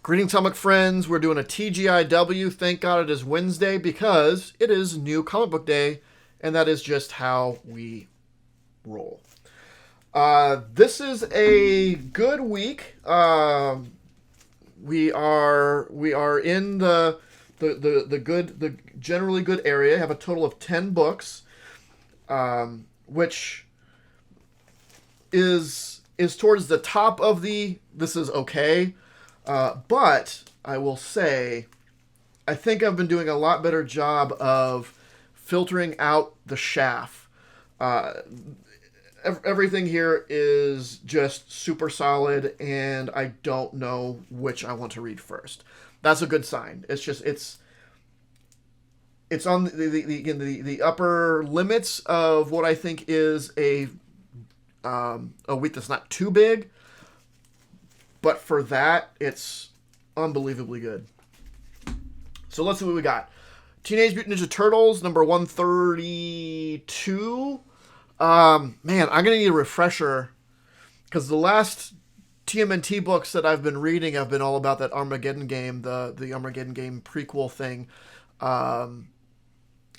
Greetings, comic friends. We're doing a TGIW. Thank God it is Wednesday because it is New Comic Book Day, and that is just how we roll. This is a good week. We are in the generally good area. I have a total of 10 books, which is towards the top of the this is okay. But I will say, I think I've been doing a lot better job of filtering out the chaff. Everything here is just super solid, and I don't know which I want to read first. That's a good sign. It's on the upper limits of what I think is a week that's not too big. But for that, it's unbelievably good. So let's see what we got. Teenage Mutant Ninja Turtles, number 132. Man, I'm going to need a refresher. Because the last TMNT books that I've been reading have been all about that Armageddon game, the Armageddon game prequel thing. I'm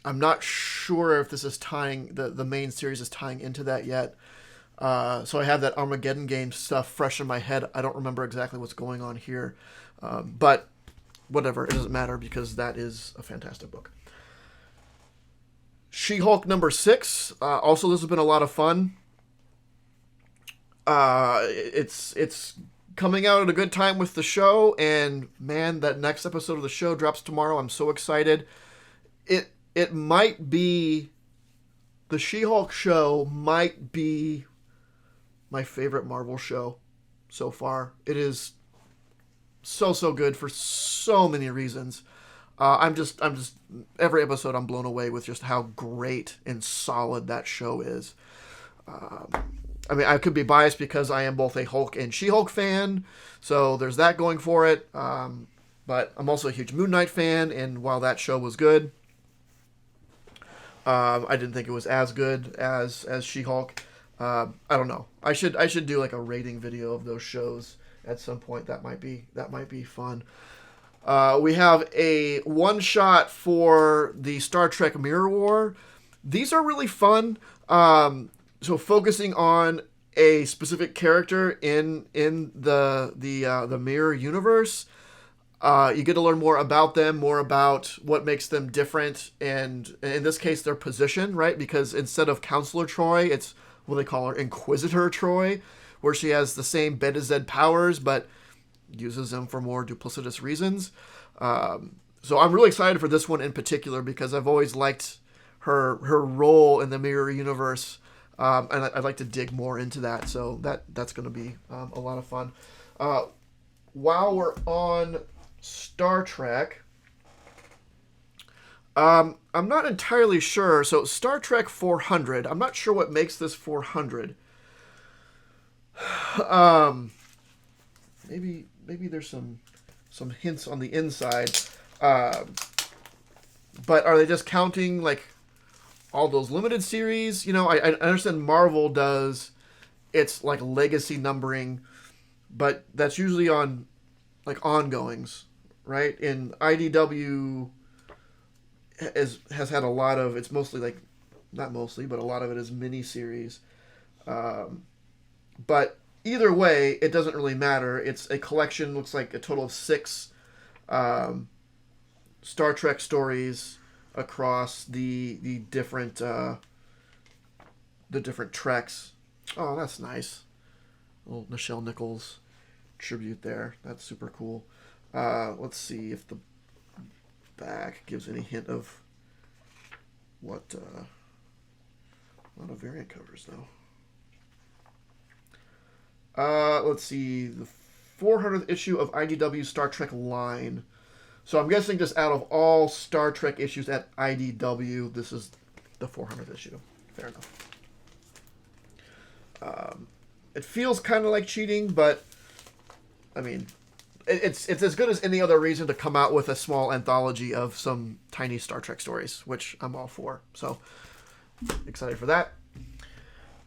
not sure if this is tying, the main series is tying into that yet. So I have that Armageddon game stuff fresh in my head. I don't remember exactly what's going on here. But whatever, it doesn't matter because that is a fantastic book. She-Hulk number 6. Also, this has been a lot of fun. It's coming out at a good time with the show. And man, that next episode of the show drops tomorrow. I'm so excited. It might be... The She-Hulk show might be my favorite Marvel show so far. It is so good for so many reasons. I'm just every episode I'm blown away with just how great and solid that show is. I mean, I could be biased because I am both a Hulk and She-Hulk fan, so there's that going for it. But I'm also a huge Moon Knight fan, and while that show was good, I didn't think it was as good as She-Hulk. I don't know. I should do like a rating video of those shows at some point. That might be fun. We have a one shot for the Star Trek Mirror War. These are really fun. So focusing on a specific character in the Mirror universe. You get to learn more about them, more about what makes them different, and in this case, their position, right? Because instead of Counselor Troy, it's what they call her Inquisitor Troy, where she has the same Beta-Z powers, but uses them for more duplicitous reasons. So I'm really excited for this one in particular because I've always liked her role in the Mirror universe, and I'd like to dig more into that. So that's going to be a lot of fun. While we're on Star Trek, I'm not entirely sure. So Star Trek 400, I'm not sure what makes this 400. Maybe there's some hints on the inside. But are they just counting like all those limited series? You know, I understand Marvel does its like legacy numbering, but that's usually on like ongoings, right? In IDW has had a lot of, it's mostly like, not mostly, but a lot of it is mini-series. But either way, it doesn't really matter. It's a collection, looks like a total of 6 Star Trek stories across the different treks. Oh, that's nice. Little Nichelle Nichols tribute there. That's super cool. Let's see if the back gives any hint of what a lot of variant covers though. Let's see, the 400th issue of IDW Star Trek line. So I'm guessing just out of all Star Trek issues at IDW, this is the 400th issue. Fair enough. It feels kind of like cheating, but I mean, it's as good as any other reason to come out with a small anthology of some tiny Star Trek stories, which I'm all for. So excited for that.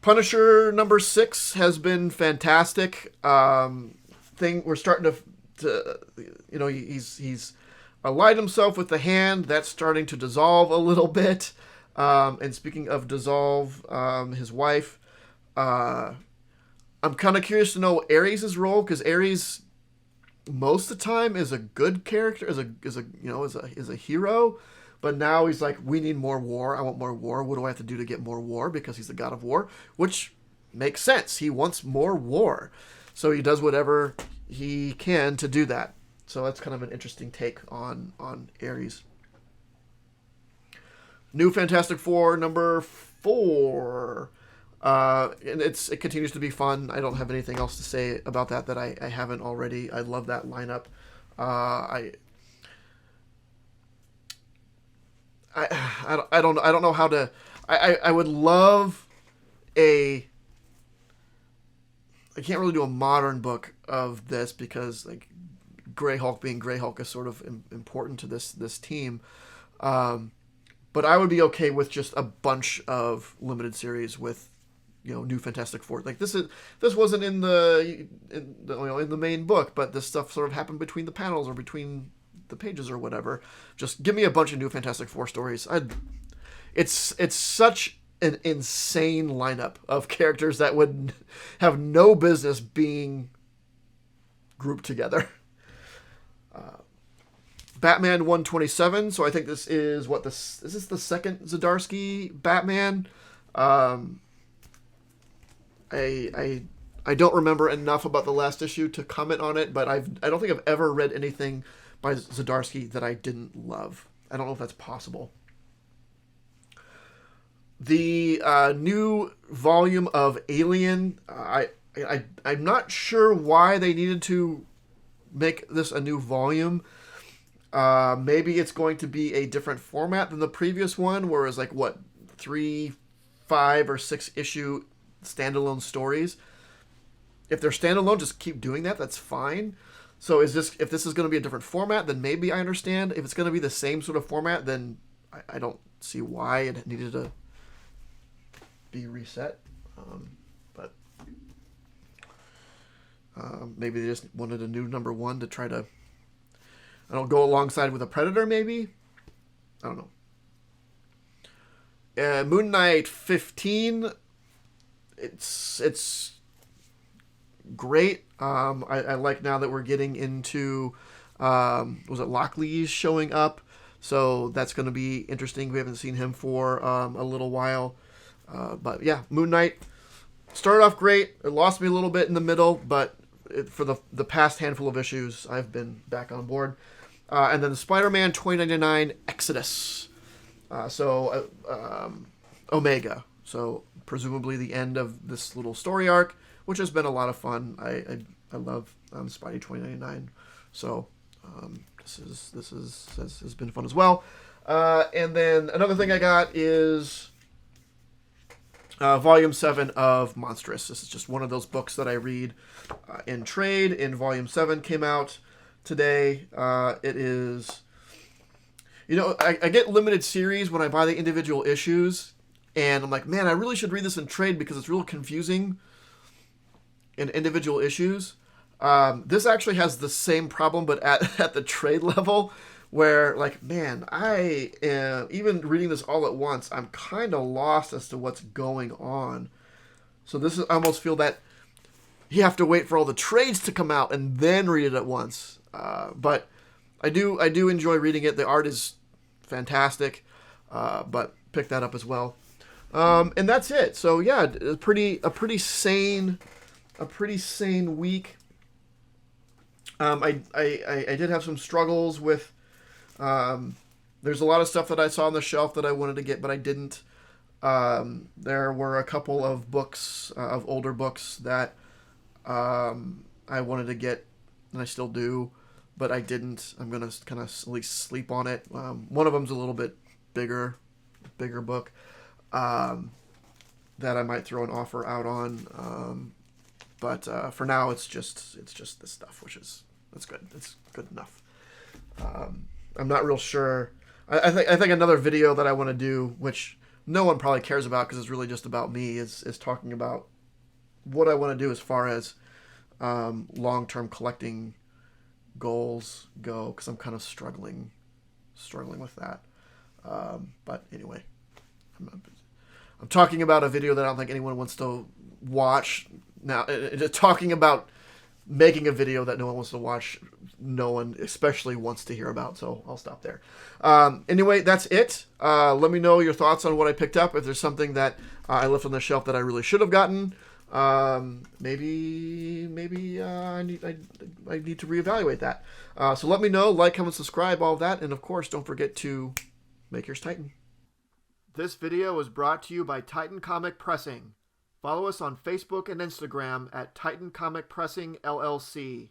Punisher number 6 has been fantastic. We're starting to he's allied himself with the hand. That's starting to dissolve a little bit. And speaking of dissolve, his wife, I'm kind of curious to know Ares' role, because Ares most of the time is a good character, is a hero. But now he's like, we need more war. I want more war. What do I have to do to get more war? Because he's the god of war, which makes sense. He wants more war. So he does whatever he can to do that. So that's kind of an interesting take on Ares. New Fantastic Four number 4. And it continues to be fun. I don't have anything else to say about that I haven't already. I love that lineup. I don't know how to. I would love a. I can't really do a modern book of this because like Grey Hulk being Grey Hulk is sort of important to this team. But I would be okay with just a bunch of limited series with New Fantastic Four. Like this wasn't in the main book, but this stuff sort of happened between the panels or between the pages or whatever. Just give me a bunch of New Fantastic Four stories. It's such an insane lineup of characters that would have no business being grouped together. Batman 127. So I think this is is this the second Zdarsky Batman? I don't remember enough about the last issue to comment on it, but I don't think I've ever read anything by Zdarsky that I didn't love. I don't know if that's possible. The new volume of Alien, I'm not sure why they needed to make this a new volume. Maybe it's going to be a different format than the previous one, where it's like 3, 5, or 6 issue standalone stories. If they're standalone, just keep doing that. That's fine. So if this is going to be a different format, then maybe I understand. If it's going to be the same sort of format, then I don't see why it needed to be reset. But maybe they just wanted a new number 1 to try to, go alongside with a Predator, maybe? I don't know. Moon Knight 15. It's great. I like now that we're getting into, was it Lockley's showing up? So that's going to be interesting. We haven't seen him for a little while. But yeah, Moon Knight started off great. It lost me a little bit in the middle, but for the past handful of issues, I've been back on board. And then the Spider-Man 2099 Exodus. Omega. So presumably the end of this little story arc, which has been a lot of fun. I love Spidey 2099. So this has been fun as well. And then another thing I got is Volume 7 of Monstrous. This is just one of those books that I read in trade. And Volume 7 came out today. It is... I get limited series when I buy the individual issues. And I'm like, man, I really should read this in trade because it's real confusing in individual issues. This actually has the same problem, but at the trade level, where, like, man, I am, even reading this all at once, I'm kind of lost as to what's going on. So I almost feel that you have to wait for all the trades to come out and then read it at once. But I do enjoy reading it. The art is fantastic, but pick that up as well. And that's it. So yeah, a pretty sane week. I did have some struggles with. There's a lot of stuff that I saw on the shelf that I wanted to get, but I didn't. There were a couple of books, of older books that I wanted to get, and I still do, but I didn't. I'm gonna kind of at least sleep on it. One of them's a little bit bigger book. That I might throw an offer out on, but for now it's just this stuff, that's good. It's good enough. I'm not real sure. I think another video that I want to do, which no one probably cares about because it's really just about me, is talking about what I want to do as far as long-term collecting goals go, because I'm kind of struggling with that. But anyway, I'm talking about a video that I don't think anyone wants to watch now. Talking about making a video that no one wants to watch, no one especially wants to hear about, so I'll stop there. Anyway, that's it. Let me know your thoughts on what I picked up. If there's something that I left on the shelf that I really should have gotten, maybe I need to reevaluate that. So let me know. Like, comment, subscribe, all of that, and of course, don't forget to make yours Titan. This video was brought to you by Titan Comic Pressing. Follow us on Facebook and Instagram at Titan Comic Pressing LLC.